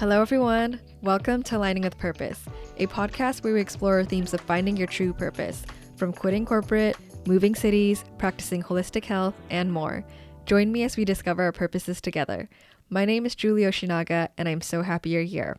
Hello, everyone. Welcome to Aligning with Purpose, a podcast where we explore themes of finding your true purpose, from quitting corporate, moving cities, practicing holistic health, and more. Join me as we discover our purposes together. My name is Juli, and I'm so happy you're here.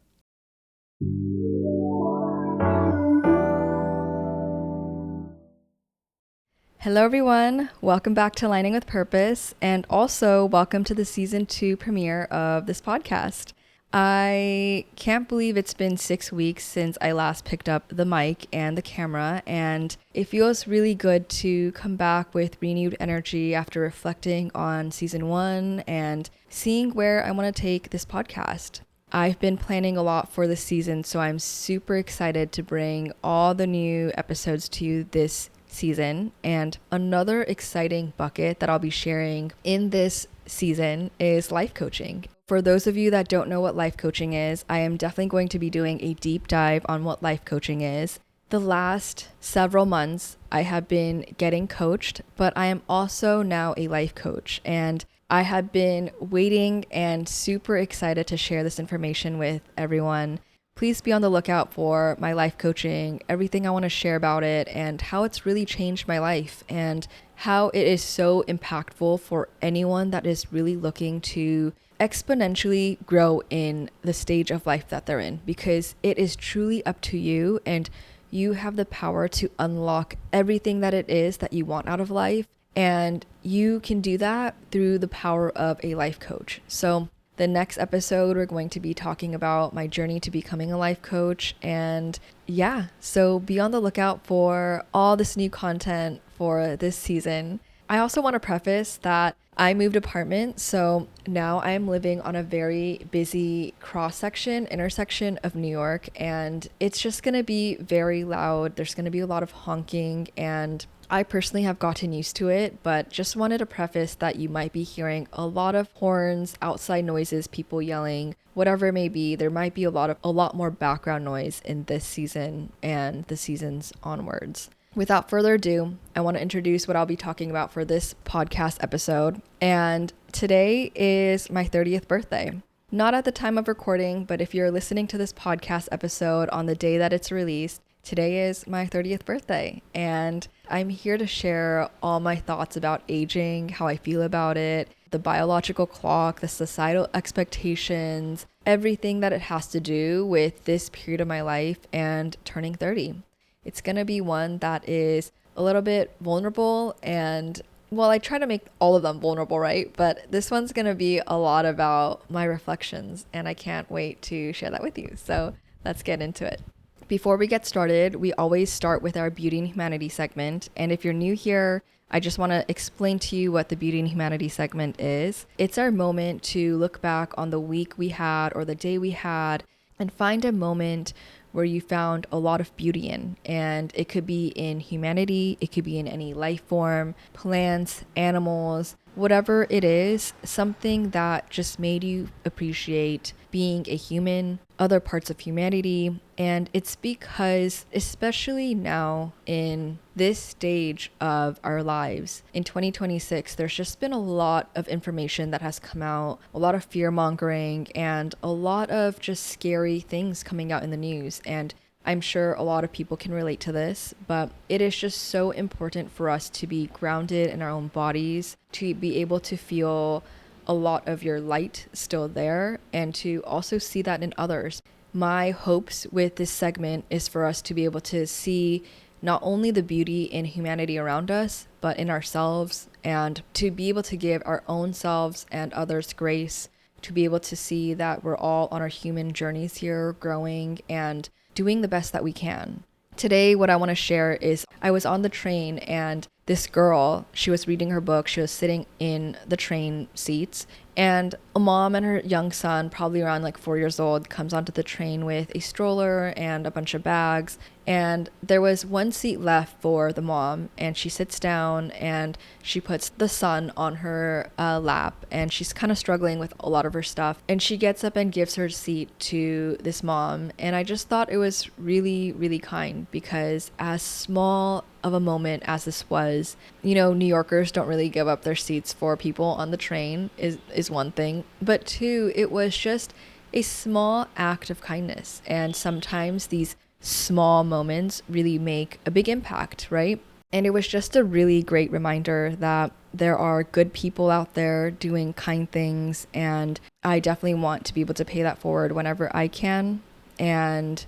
Hello, everyone. Welcome back to Aligning with Purpose, and also welcome to the season 2 premiere of this podcast. I can't believe it's been 6 weeks since I last picked up the mic and the camera, and it feels really good to come back with renewed energy after reflecting on season 1 and seeing where I want to take this podcast. I've been planning a lot for this season, so I'm super excited to bring all the new episodes to you this season. And another exciting bucket that I'll be sharing in this season is life coaching. For those of you that don't know what life coaching is, I am definitely going to be doing a deep dive on what life coaching is. The last several months, I have been getting coached, but I am also now a life coach, and I have been waiting and super excited to share this information with everyone. Please be on the lookout for my life coaching, everything I want to share about it, and how it's really changed my life, and how it is so impactful for anyone that is really looking to exponentially grow in the stage of life that they're in, because it is truly up to you, and you have the power to unlock everything that it is that you want out of life, and you can do that through the power of a life coach. So the next episode, we're going to be talking about my journey to becoming a life coach. And yeah, so be on the lookout for all this new content for this season. I also want to preface that I moved apartment, so now I am living on a very busy intersection of New York, and it's just going to be very loud. There's going to be a lot of honking, and I personally have gotten used to it, but just wanted to preface that you might be hearing a lot of horns, outside noises, people yelling, whatever it may be. There might be a lot more background noise in this season and the seasons onwards. Without further ado, I want to introduce what I'll be talking about for this podcast episode. And today is my 30th birthday. Not at the time of recording, but if you're listening to this podcast episode on the day that it's released, today is my 30th birthday, and I'm here to share all my thoughts about aging, how I feel about it, the biological clock, the societal expectations, everything that it has to do with this period of my life and turning 30. It's going to be one that is a little bit vulnerable, and well, I try to make all of them vulnerable, right? But this one's going to be a lot about my reflections, and I can't wait to share that with you. So let's get into it. Before we get started, we always start with our Beauty and Humanity segment. And if you're new here, I just want to explain to you what the Beauty and Humanity segment is. It's our moment to look back on the week we had or the day we had and find a moment where you found a lot of beauty in. And it could be in humanity, it could be in any life form, plants, animals, whatever it is, something that just made you appreciate being a human, other parts of humanity. And it's because, especially now in this stage of our lives, in 2026, there's just been a lot of information that has come out, a lot of fear mongering, and a lot of just scary things coming out in the news. And I'm sure a lot of people can relate to this, but it is just so important for us to be grounded in our own bodies, to be able to feel a lot of your light still there, and to also see that in others. My hopes with this segment is for us to be able to see not only the beauty in humanity around us, but in ourselves, and to be able to give our own selves and others grace, to be able to see that we're all on our human journeys here, growing and doing the best that we can. Today, what I want to share is I was on the train, and this girl, she was reading her book. She was sitting in the train seats, and a mom and her young son, probably around like 4 years old, comes onto the train with a stroller and a bunch of bags. And there was one seat left for the mom, and she sits down and she puts the son on her lap, and she's kind of struggling with a lot of her stuff. And she gets up and gives her seat to this mom. And I just thought it was really, really kind, because as small of a moment as this was, you know, New Yorkers don't really give up their seats for people on the train is one thing. But two, it was just a small act of kindness. And sometimes these small moments really make a big impact, right? And it was just a really great reminder that there are good people out there doing kind things, and I definitely want to be able to pay that forward whenever I can. And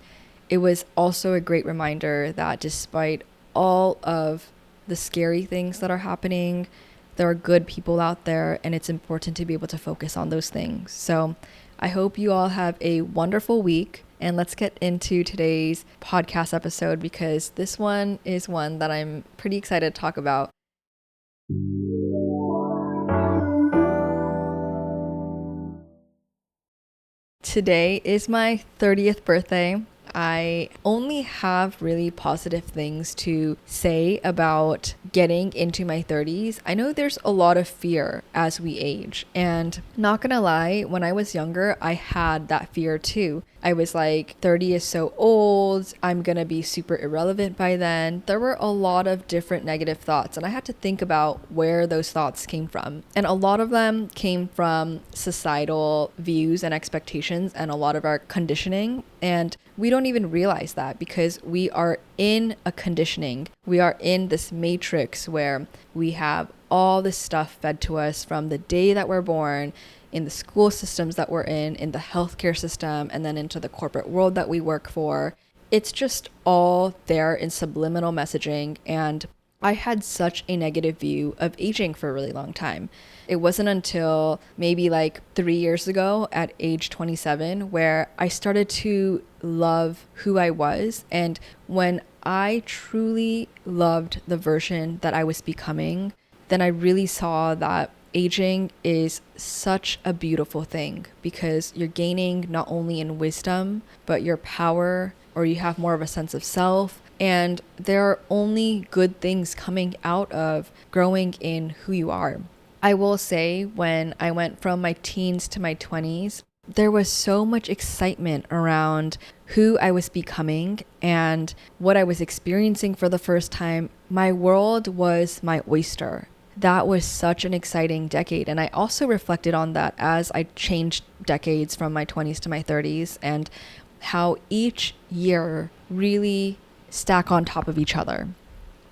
it was also a great reminder that despite all of the scary things that are happening, there are good people out there, and it's important to be able to focus on those things. So I hope you all have a wonderful week. And let's get into today's podcast episode, because this one is one that I'm pretty excited to talk about. Today is my 30th birthday. I only have really positive things to say about getting into my 30s. I know there's a lot of fear as we age, and not gonna lie, when I was younger, I had that fear too. I was like, 30 is so old, I'm gonna be super irrelevant by then. There were a lot of different negative thoughts, and I had to think about where those thoughts came from. And a lot of them came from societal views and expectations and a lot of our conditioning. And we don't even realize that, because we are in a conditioning. We are in this matrix where we have all this stuff fed to us from the day that we're born, in the school systems that we're in the healthcare system, and then into the corporate world that we work for. It's just all there in subliminal messaging. And I had such a negative view of aging for a really long time. It wasn't until maybe like 3 years ago at age 27 where I started to love who I was. And when I truly loved the version that I was becoming, then I really saw that aging is such a beautiful thing, because you're gaining not only in wisdom, but your power, or you have more of a sense of self. And there are only good things coming out of growing in who you are. I will say, when I went from my teens to my 20s, there was so much excitement around who I was becoming and what I was experiencing for the first time. My world was my oyster. That was such an exciting decade. And I also reflected on that as I changed decades from my 20s to my 30s, and how each year really stack on top of each other.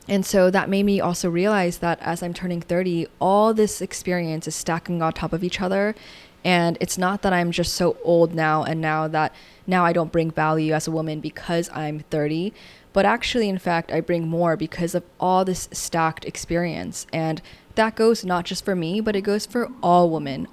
And so that made me also realize that as I'm turning 30, all this experience is stacking on top of each other. And it's not that I'm just so old now, and now I don't bring value as a woman because I'm 30, but actually, in fact, I bring more because of all this stacked experience. And that goes not just for me, but it goes for all women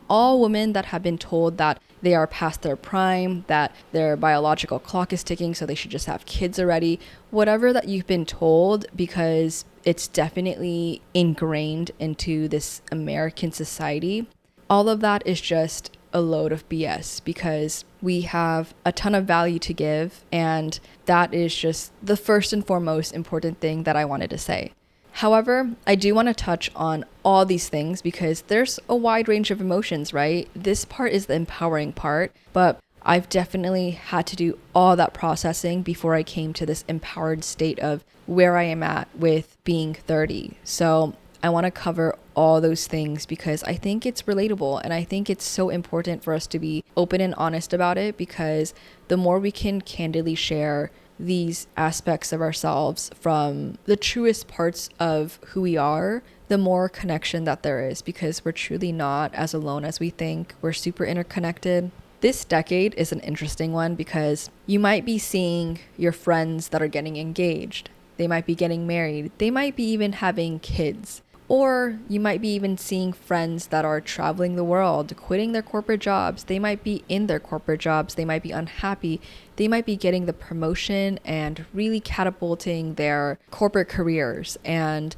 that have been told that they are past their prime, that their biological clock is ticking, so they should just have kids already. Whatever that you've been told, because it's definitely ingrained into this American society. All of that is just a load of BS, because we have a ton of value to give, and that is just the first and foremost important thing that I wanted to say. However, I do want to touch on all these things because there's a wide range of emotions, right? This part is the empowering part, but I've definitely had to do all that processing before I came to this empowered state of where I am at with being 30. So I want to cover all those things because I think it's relatable, and I think it's so important for us to be open and honest about it, because the more we can candidly share these aspects of ourselves from the truest parts of who we are, the more connection that there is, because we're truly not as alone as we think. We're super interconnected. This decade is an interesting one because you might be seeing your friends that are getting engaged. They might be getting married. They might be even having kids. Or you might be even seeing friends that are traveling the world, quitting their corporate jobs. They might be in their corporate jobs. They might be unhappy. They might be getting the promotion and really catapulting their corporate careers. And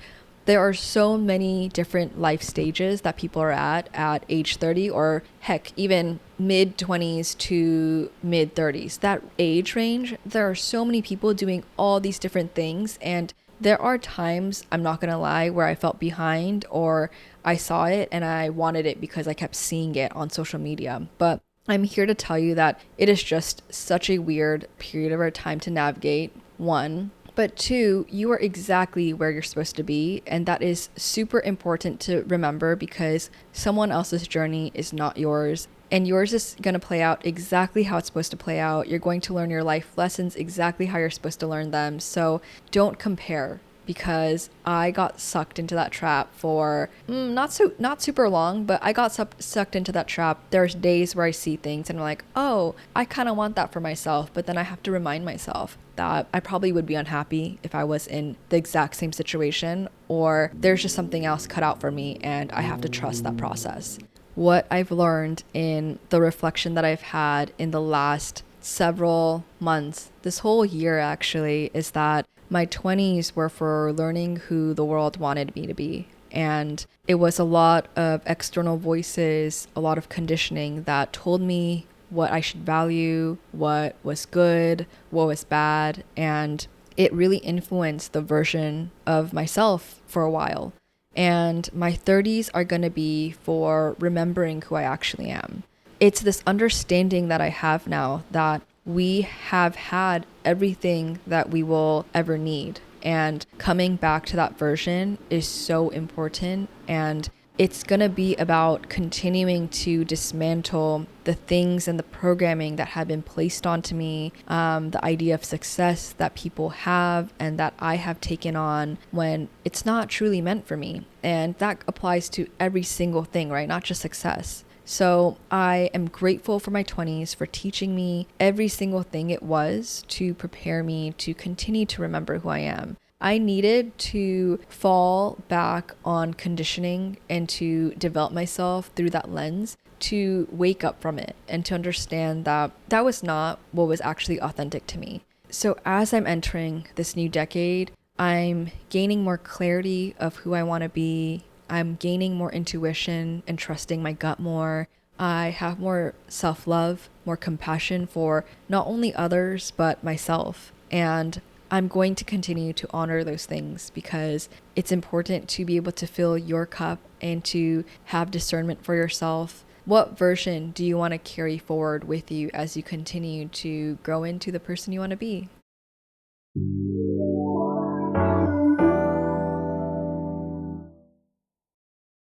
there are so many different life stages that people are at age 30, or heck, even mid 20s to mid 30s. That age range, there are so many people doing all these different things. And there are times, I'm not going to lie, where I felt behind, or I saw it and I wanted it because I kept seeing it on social media. But I'm here to tell you that it is just such a weird period of our time to navigate, one. But two, you are exactly where you're supposed to be. And that is super important to remember, because someone else's journey is not yours. And yours is going to play out exactly how it's supposed to play out. You're going to learn your life lessons exactly how you're supposed to learn them. So don't compare, because I got sucked into that trap for not super long, but I got sucked into that trap. There's days where I see things and I'm like, oh, I kind of want that for myself. But then I have to remind myself that I probably would be unhappy if I was in the exact same situation, or there's just something else cut out for me and I have to trust that process. What I've learned in the reflection that I've had in the last several months, this whole year actually, is that my 20s were for learning who the world wanted me to be. And it was a lot of external voices, a lot of conditioning that told me what I should value, what was good, what was bad. And it really influenced the version of myself for a while. And my 30s are going to be for remembering who I actually am. It's this understanding that I have now that we have had everything that we will ever need. And coming back to that version is so important. And it's going to be about continuing to dismantle the things and the programming that have been placed onto me, the idea of success that people have and that I have taken on when it's not truly meant for me. And that applies to every single thing, right? Not just success. So I am grateful for my 20s for teaching me every single thing it was to prepare me to continue to remember who I am. I needed to fall back on conditioning and to develop myself through that lens to wake up from it and to understand that that was not what was actually authentic to me. So as I'm entering this new decade, I'm gaining more clarity of who I want to be. I'm gaining more intuition and trusting my gut more. I have more self-love, more compassion for not only others, but myself. And I'm going to continue to honor those things because it's important to be able to fill your cup and to have discernment for yourself. What version do you want to carry forward with you as you continue to grow into the person you want to be?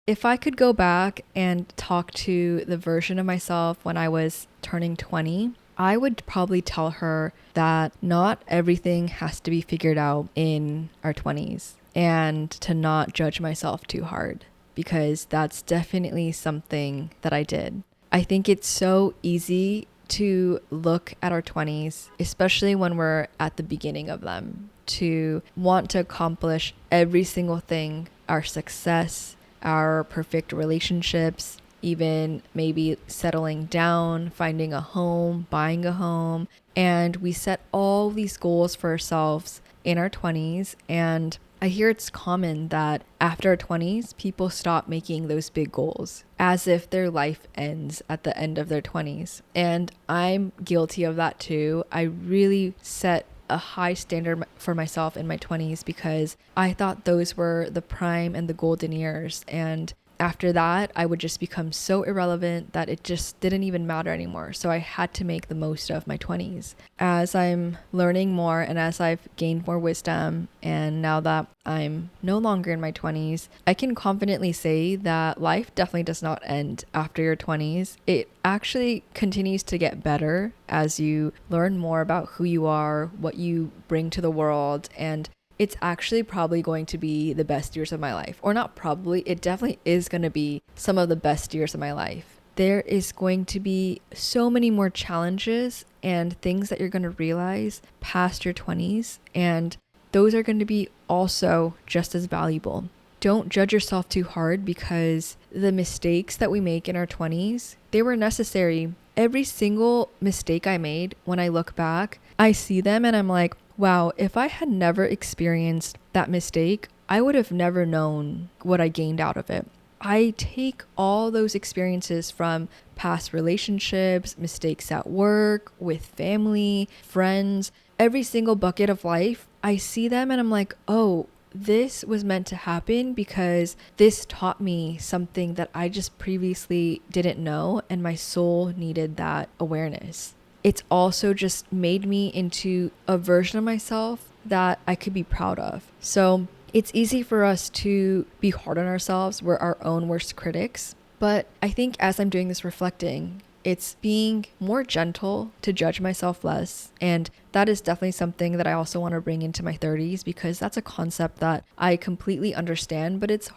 If I could go back and talk to the version of myself when I was turning 20, I would probably tell her that not everything has to be figured out in our 20s and to not judge myself too hard, because that's definitely something that I did. I think it's so easy to look at our 20s, especially when we're at the beginning of them, to want to accomplish every single thing, our success, our perfect relationships, even maybe settling down, finding a home, buying a home. And we set all these goals for ourselves in our 20s. And I hear it's common that after our 20s, people stop making those big goals as if their life ends at the end of their 20s. And I'm guilty of that too. I really set a high standard for myself in my 20s because I thought those were the prime and the golden years. And after that, I would just become so irrelevant that it just didn't even matter anymore. So I had to make the most of my 20s. As I'm learning more and as I've gained more wisdom, and now that I'm no longer in my 20s, I can confidently say that life definitely does not end after your 20s. It actually continues to get better as you learn more about who you are, what you bring to the world, and it's actually probably going to be the best years of my life. Or not probably, it definitely is going to be some of the best years of my life. There is going to be so many more challenges and things that you're going to realize past your 20s. And those are going to be also just as valuable. Don't judge yourself too hard because the mistakes that we make in our 20s, they were necessary. Every single mistake I made, when I look back, I see them and I'm like, wow, if I had never experienced that mistake, I would have never known what I gained out of it. I take all those experiences from past relationships, mistakes at work, with family, friends, every single bucket of life. I see them and I'm like, oh, this was meant to happen because this taught me something that I just previously didn't know, and my soul needed that awareness. It's also just made me into a version of myself that I could be proud of. So it's easy for us to be hard on ourselves. We're our own worst critics. But I think as I'm doing this reflecting, it's being more gentle to judge myself less. And that is definitely something that I also want to bring into my 30s, because that's a concept that I completely understand, but it's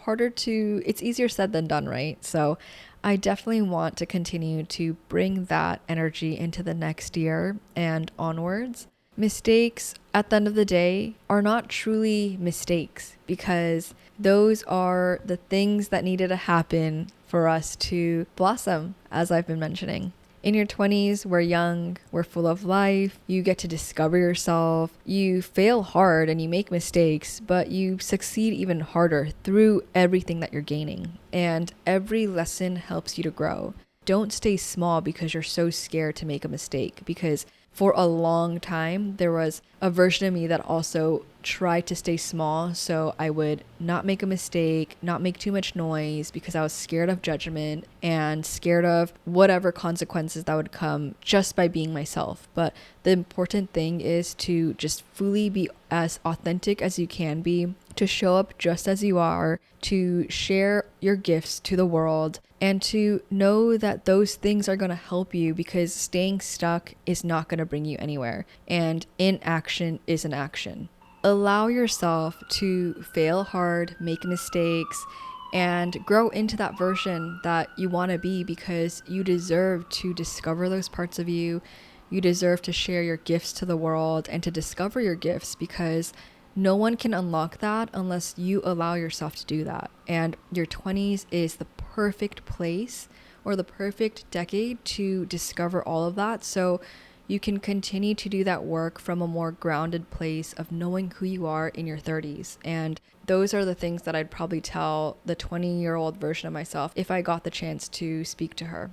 easier said than done, right? So I definitely want to continue to bring that energy into the next year and onwards. Mistakes at the end of the day are not truly mistakes, because those are the things that needed to happen for us to blossom, as I've been mentioning. In your 20s, we're young, we're full of life, you get to discover yourself, you fail hard and you make mistakes, but you succeed even harder through everything that you're gaining. And every lesson helps you to grow. Don't stay small because you're so scared to make a mistake, because for a long time, there was a version of me that also tried to stay small. So I would not make a mistake, not make too much noise, because I was scared of judgment and scared of whatever consequences that would come just by being myself. But the important thing is to just fully be as authentic as you can be, to show up just as you are, to share your gifts to the world, and to know that those things are going to help you, because staying stuck is not going to bring you anywhere, and inaction is an action. Allow yourself to fail hard, make mistakes, and grow into that version that you want to be, because you deserve to discover those parts of you. You deserve to share your gifts to the world and to discover your gifts, because no one can unlock that unless you allow yourself to do that. And your 20s is the perfect place, or the perfect decade, to discover all of that. So you can continue to do that work from a more grounded place of knowing who you are in your 30s. And those are the things that I'd probably tell the 20-year-old version of myself if I got the chance to speak to her.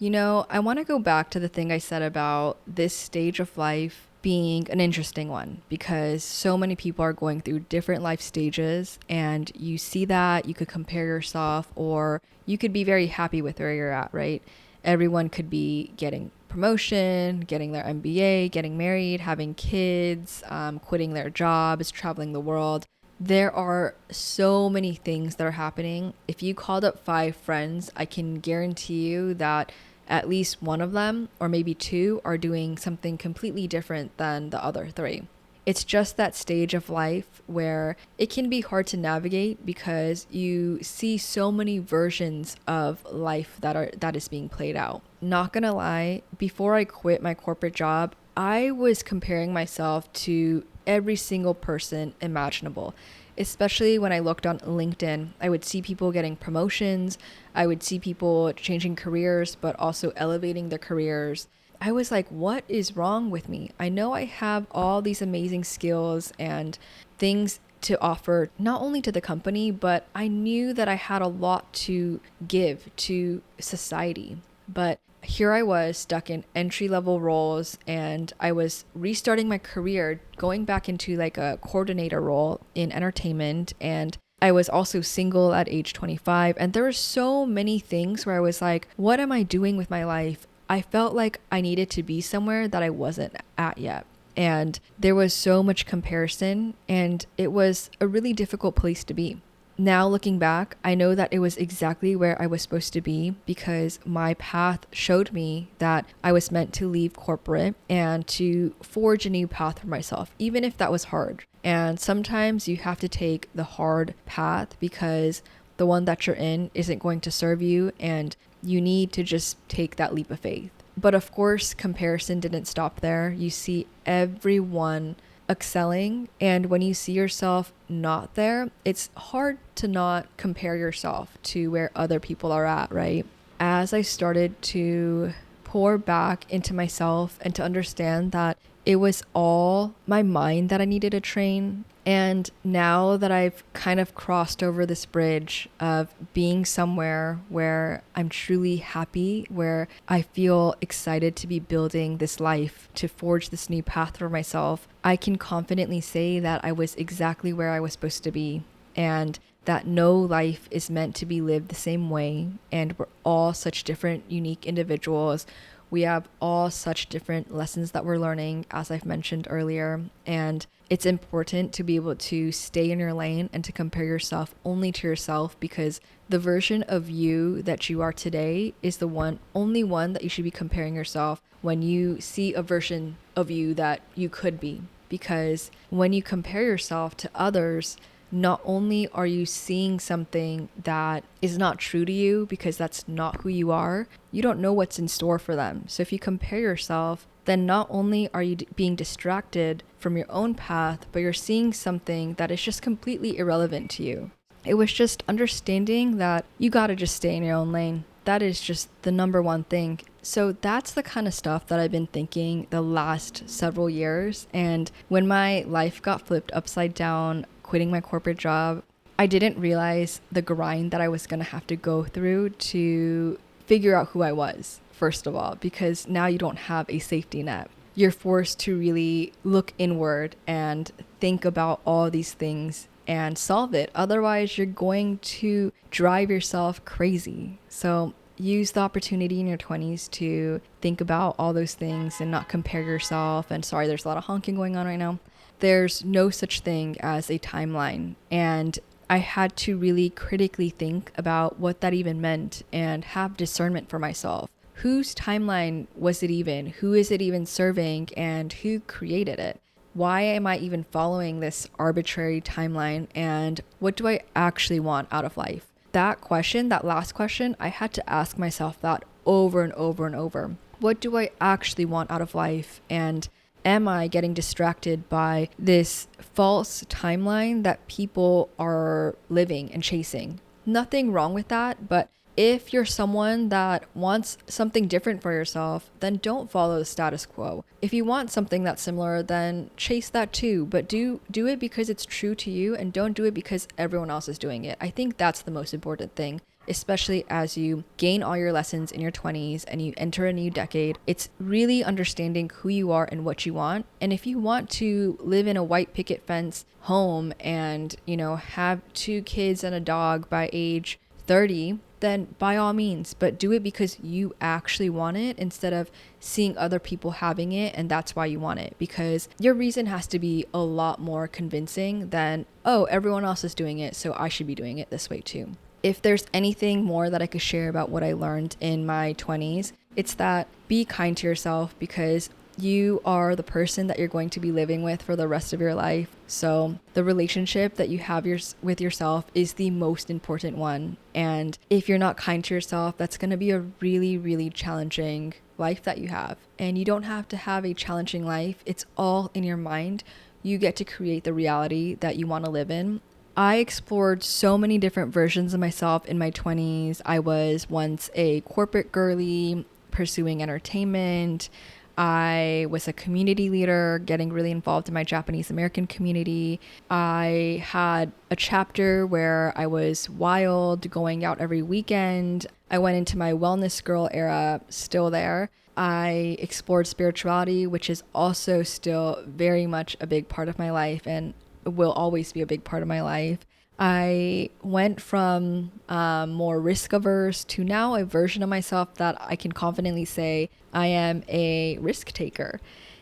You know, I want to go back to the thing I said about this stage of life being an interesting one, because so many people are going through different life stages, and you see that, you could compare yourself, or you could be very happy with where you're at, right? Everyone could be getting promotion, getting their MBA, getting married, having kids, quitting their jobs, traveling the world. There are so many things that are happening. If you called up 5 friends, I can guarantee you that at least one of them, or maybe 2, are doing something completely different than the other 3. It's just that stage of life where it can be hard to navigate, because you see so many versions of life that is being played out. Not gonna lie, before I quit my corporate job, I was comparing myself to every single person imaginable. Especially when I looked on LinkedIn, I would see people getting promotions. I would see people changing careers, but also elevating their careers. I was like, what is wrong with me? I know I have all these amazing skills and things to offer, not only to the company, but I knew that I had a lot to give to society. But here I was stuck in entry-level roles, and I was restarting my career, going back into like a coordinator role in entertainment. And I was also single at age 25. And there were so many things where I was like, what am I doing with my life? I felt like I needed to be somewhere that I wasn't at yet. And there was so much comparison, and it was a really difficult place to be. Now looking back, I know that it was exactly where I was supposed to be, because my path showed me that I was meant to leave corporate and to forge a new path for myself, even if that was hard. And sometimes you have to take the hard path, because the one that you're in isn't going to serve you, and you need to just take that leap of faith. But of course, comparison didn't stop there. You see everyone excelling, and when you see yourself not there, it's hard to not compare yourself to where other people are at, right? As I started to pour back into myself and to understand that it was all my mind that I needed to train, and now that I've kind of crossed over this bridge of being somewhere where I'm truly happy, where I feel excited to be building this life, to forge this new path for myself, I can confidently say that I was exactly where I was supposed to be, and that no life is meant to be lived the same way, and we're all such different, unique individuals We have all such different lessons that we're learning, as I've mentioned earlier. And it's important to be able to stay in your lane and to compare yourself only to yourself, because the version of you that you are today is the only one that you should be comparing yourself when you see a version of you that you could be. Because when you compare yourself to others, not only are you seeing something that is not true to you because that's not who you are, you don't know what's in store for them. So if you compare yourself, then not only are you being distracted from your own path, but you're seeing something that is just completely irrelevant to you. It was just understanding that you gotta just stay in your own lane. That is just the number one thing. So that's the kind of stuff that I've been thinking the last several years. And when my life got flipped upside down, quitting my corporate job, I didn't realize the grind that I was going to have to go through to figure out who I was, first of all, because now you don't have a safety net. You're forced to really look inward and think about all these things and solve it. Otherwise, you're going to drive yourself crazy. So use the opportunity in your 20s to think about all those things and not compare yourself. And sorry, there's a lot of honking going on right now. There's no such thing as a timeline. And I had to really critically think about what that even meant and have discernment for myself. Whose timeline was it even? Who is it even serving? And who created it? Why am I even following this arbitrary timeline? And what do I actually want out of life? That question, that last question, I had to ask myself that over and over and over. What do I actually want out of life? And am I getting distracted by this false timeline that people are living and chasing? Nothing wrong with that, but if you're someone that wants something different for yourself, then don't follow the status quo. If you want something that's similar, then chase that too, but do it because it's true to you, and don't do it because everyone else is doing it. I think that's the most important thing, especially as you gain all your lessons in your 20s and you enter a new decade. It's really understanding who you are and what you want. And if you want to live in a white picket fence home and, have 2 kids and a dog by age 30, then by all means, but do it because you actually want it instead of seeing other people having it and that's why you want it. Because your reason has to be a lot more convincing than, oh, everyone else is doing it, so I should be doing it this way too. If there's anything more that I could share about what I learned in my 20s, it's that be kind to yourself, because you are the person that you're going to be living with for the rest of your life. So the relationship that you have with yourself is the most important one. And if you're not kind to yourself, that's going to be a really, really challenging life that you have. And you don't have to have a challenging life. It's all in your mind. You get to create the reality that you want to live in. I explored so many different versions of myself in my 20s. I was once a corporate girly pursuing entertainment. I was a community leader, getting really involved in my Japanese American community. I had a chapter where I was wild, going out every weekend. I went into my wellness girl era, still there. I explored spirituality, which is also still very much a big part of my life and will always be a big part of my life. I went from more risk averse to now a version of myself that I can confidently say I am a risk taker.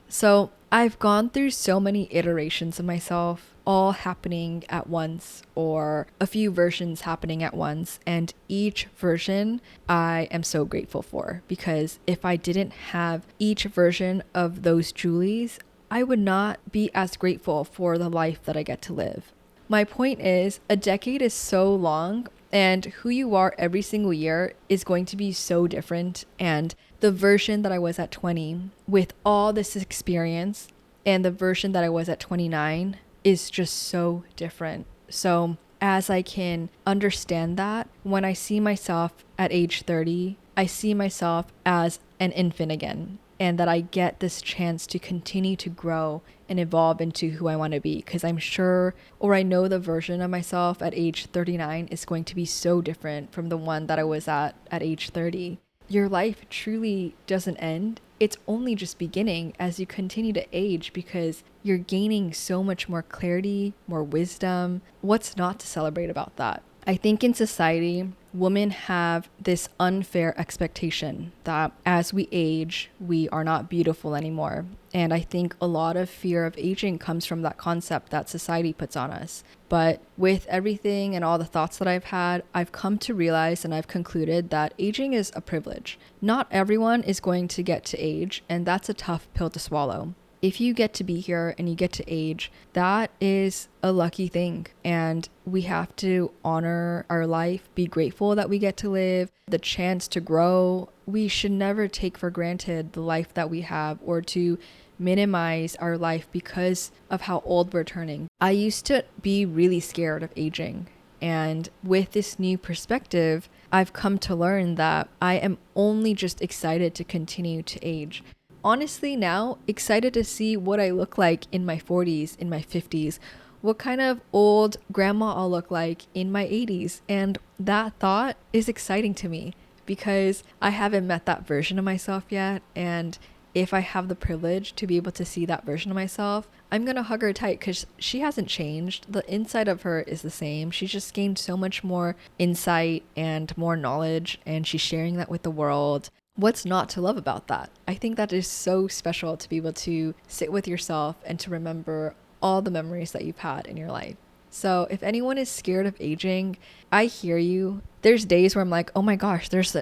So I've gone through so many iterations of myself, all happening at once, or a few versions happening at once. And each version I am so grateful for, because if I didn't have each version of those Julis, I would not be as grateful for the life that I get to live. My point is, a decade is so long, and who you are every single year is going to be so different. And the version that I was at 20 with all this experience and the version that I was at 29 is just so different. So as I can understand that, when I see myself at age 30, I see myself as an infant again. And that I get this chance to continue to grow and evolve into who I want to be. Because I'm sure, or I know the version of myself at age 39 is going to be so different from the one that I was at age 30. Your life truly doesn't end. It's only just beginning as you continue to age, because you're gaining so much more clarity, more wisdom. What's not to celebrate about that? I think in society, women have this unfair expectation that as we age, we are not beautiful anymore. And I think a lot of fear of aging comes from that concept that society puts on us. But with everything and all the thoughts that I've had, I've come to realize and I've concluded that aging is a privilege. Not everyone is going to get to age, and that's a tough pill to swallow. If you get to be here and you get to age, that is a lucky thing. And we have to honor our life, be grateful that we get to live, the chance to grow. We should never take for granted the life that we have or to minimize our life because of how old we're turning. I used to be really scared of aging. And with this new perspective, I've come to learn that I am only just excited to continue to age. Honestly, now excited to see what I look like in my 40s, in my 50s, what kind of old grandma I'll look like in my 80s. And that thought is exciting to me because I haven't met that version of myself yet. And if I have the privilege to be able to see that version of myself, I'm going to hug her tight because she hasn't changed. The inside of her is the same. She's just gained so much more insight and more knowledge, and she's sharing that with the world. What's not to love about that? I think that is so special to be able to sit with yourself and to remember all the memories that you've had in your life. So if anyone is scared of aging, I hear you. There's days where I'm like, oh my gosh, there's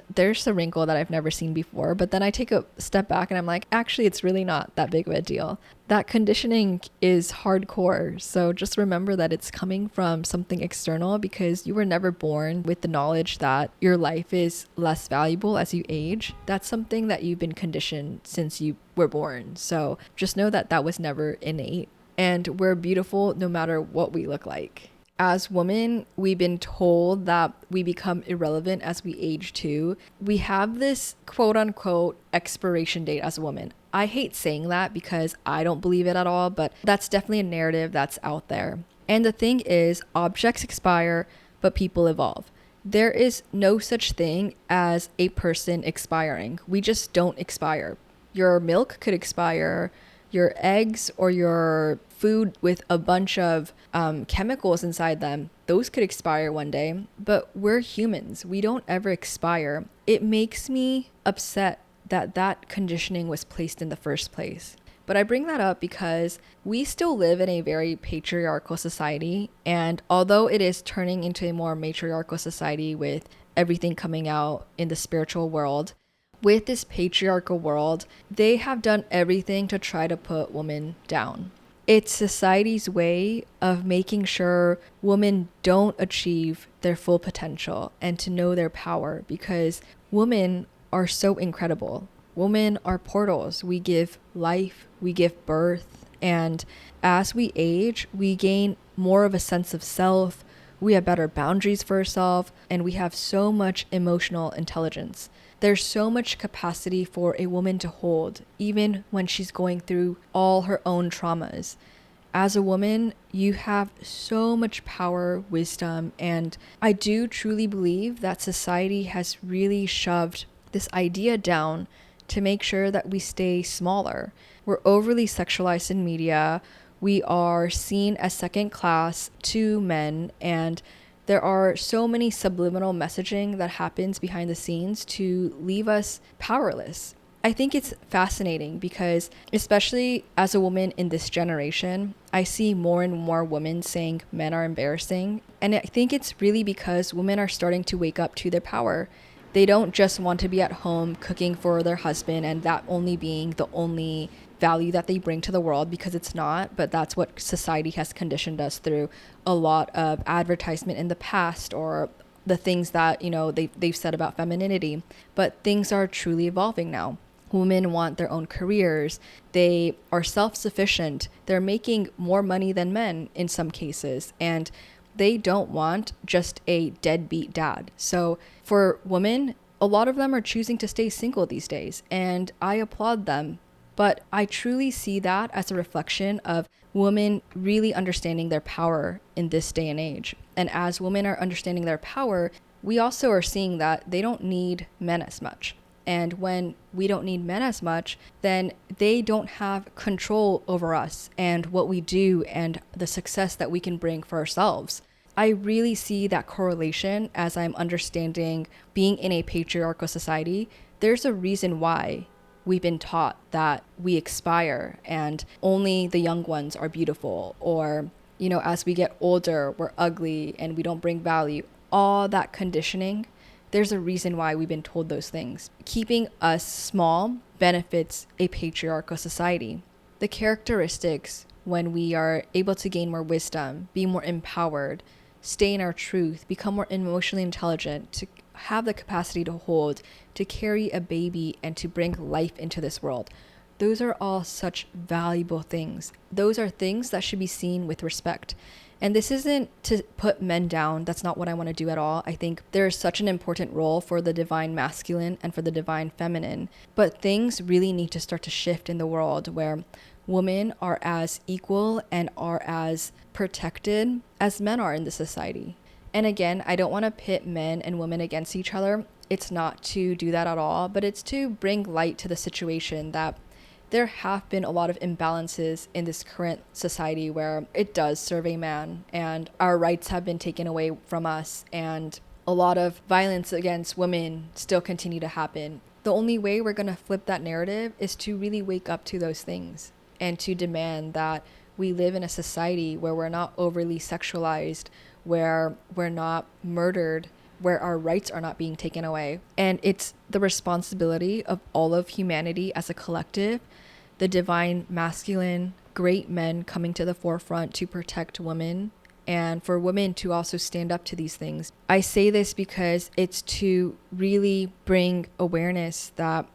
a wrinkle that I've never seen before. But then I take a step back and I'm like, actually, it's really not that big of a deal. That conditioning is hardcore. So just remember that it's coming from something external because you were never born with the knowledge that your life is less valuable as you age. That's something that you've been conditioned since you were born. So just know that that was never innate. And we're beautiful no matter what we look like. As women, we've been told that we become irrelevant as we age too. We have this quote unquote expiration date as a woman. I hate saying that because I don't believe it at all, but that's definitely a narrative that's out there. And the thing is, objects expire, but people evolve. There is no such thing as a person expiring. We just don't expire. Your milk could expire. Your eggs or your food with a bunch of chemicals inside them, those could expire one day, but we're humans. We don't ever expire. It makes me upset that that conditioning was placed in the first place. But I bring that up because we still live in a very patriarchal society. And although it is turning into a more matriarchal society with everything coming out in the spiritual world, with this patriarchal world, they have done everything to try to put women down. It's society's way of making sure women don't achieve their full potential and to know their power because women are so incredible. Women are portals. We give life, we give birth, and as we age, we gain more of a sense of self. We have better boundaries for ourselves, and we have so much emotional intelligence. There's so much capacity for a woman to hold, even when she's going through all her own traumas. As a woman, you have so much power, wisdom, and I do truly believe that society has really shoved this idea down to make sure that we stay smaller. We're overly sexualized in media. We are seen as second class to men, and there are so many subliminal messaging that happens behind the scenes to leave us powerless. I think it's fascinating because, especially as a woman in this generation, I see more and more women saying men are embarrassing. And I think it's really because women are starting to wake up to their power. They don't just want to be at home cooking for their husband and that only being the only value that they bring to the world, because it's not, but that's what society has conditioned us through a lot of advertisement in the past, or the things that, you know, they've said about femininity. But things are truly evolving now. Women want their own careers. They are self-sufficient. They're making more money than men in some cases, and they don't want just a deadbeat dad. So for women, a lot of them are choosing to stay single these days, and I applaud them. But I truly see that as a reflection of women really understanding their power in this day and age. And as women are understanding their power, we also are seeing that they don't need men as much. And when we don't need men as much, then they don't have control over us and what we do and the success that we can bring for ourselves. I really see that correlation as I'm understanding being in a patriarchal society. There's a reason why we've been taught that we expire and only the young ones are beautiful, or, as we get older, we're ugly and we don't bring value. All that conditioning, there's a reason why we've been told those things. Keeping us small benefits a patriarchal society. The characteristics when we are able to gain more wisdom, be more empowered, stay in our truth, become more emotionally intelligent, to have the capacity to hold, to carry a baby, and to bring life into this world. Those are all such valuable things. Those are things that should be seen with respect. And this isn't to put men down. That's not what I want to do at all. I think there is such an important role for the divine masculine and for the divine feminine. But things really need to start to shift in the world where women are as equal and are as protected as men are in the society. And again, I don't want to pit men and women against each other. It's not to do that at all, but it's to bring light to the situation that there have been a lot of imbalances in this current society where it does serve a man and our rights have been taken away from us, and a lot of violence against women still continue to happen. The only way we're going to flip that narrative is to really wake up to those things and to demand that we live in a society where we're not overly sexualized, where we're not murdered, where our rights are not being taken away. And it's the responsibility of all of humanity as a collective, the divine masculine, great men coming to the forefront to protect women, and for women to also stand up to these things. I say this because it's to really bring awareness that,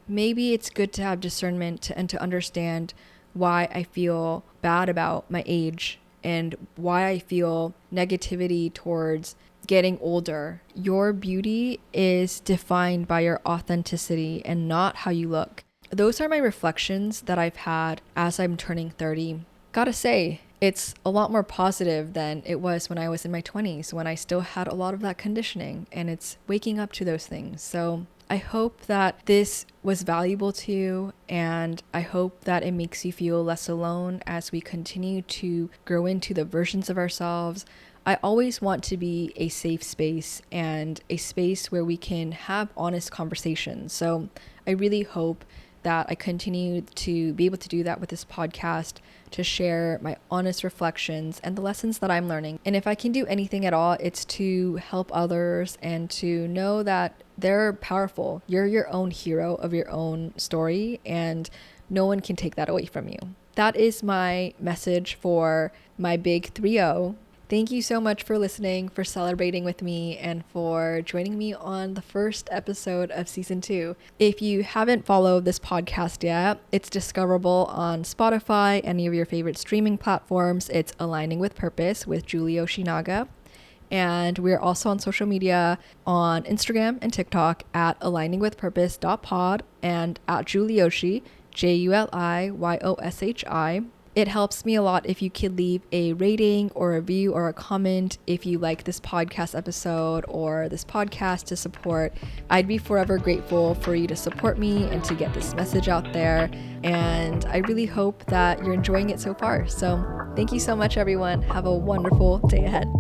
maybe it's good to have discernment and to understand why I feel bad about my age and why I feel negativity towards getting older. Your beauty is defined by your authenticity and not how you look. Those are my reflections that I've had as I'm turning 30. Gotta say, it's a lot more positive than it was when I was in my 20s, when I still had a lot of that conditioning, and it's waking up to those things. So I hope that this was valuable to you, and I hope that it makes you feel less alone as we continue to grow into the versions of ourselves. I always want to be a safe space and a space where we can have honest conversations. So I really hope that I continue to be able to do that with this podcast, to share my honest reflections and the lessons that I'm learning. And if I can do anything at all, it's to help others and to know that they're powerful. You're your own hero of your own story, and no one can take that away from you. That is my message for my big 3-0. Thank you so much for listening, for celebrating with me, and for joining me on the first episode of season 2. If you haven't followed this podcast yet, it's discoverable on Spotify, any of your favorite streaming platforms. It's Aligning with Purpose with Juli Yoshinaga. And we're also on social media on Instagram and TikTok at aligningwithpurpose.pod and at Julioshi, JULIYOSHI. It helps me a lot if you could leave a rating or a review or a comment if you like this podcast episode or this podcast to support. I'd be forever grateful for you to support me and to get this message out there. And I really hope that you're enjoying it so far. So thank you so much, everyone. Have a wonderful day ahead.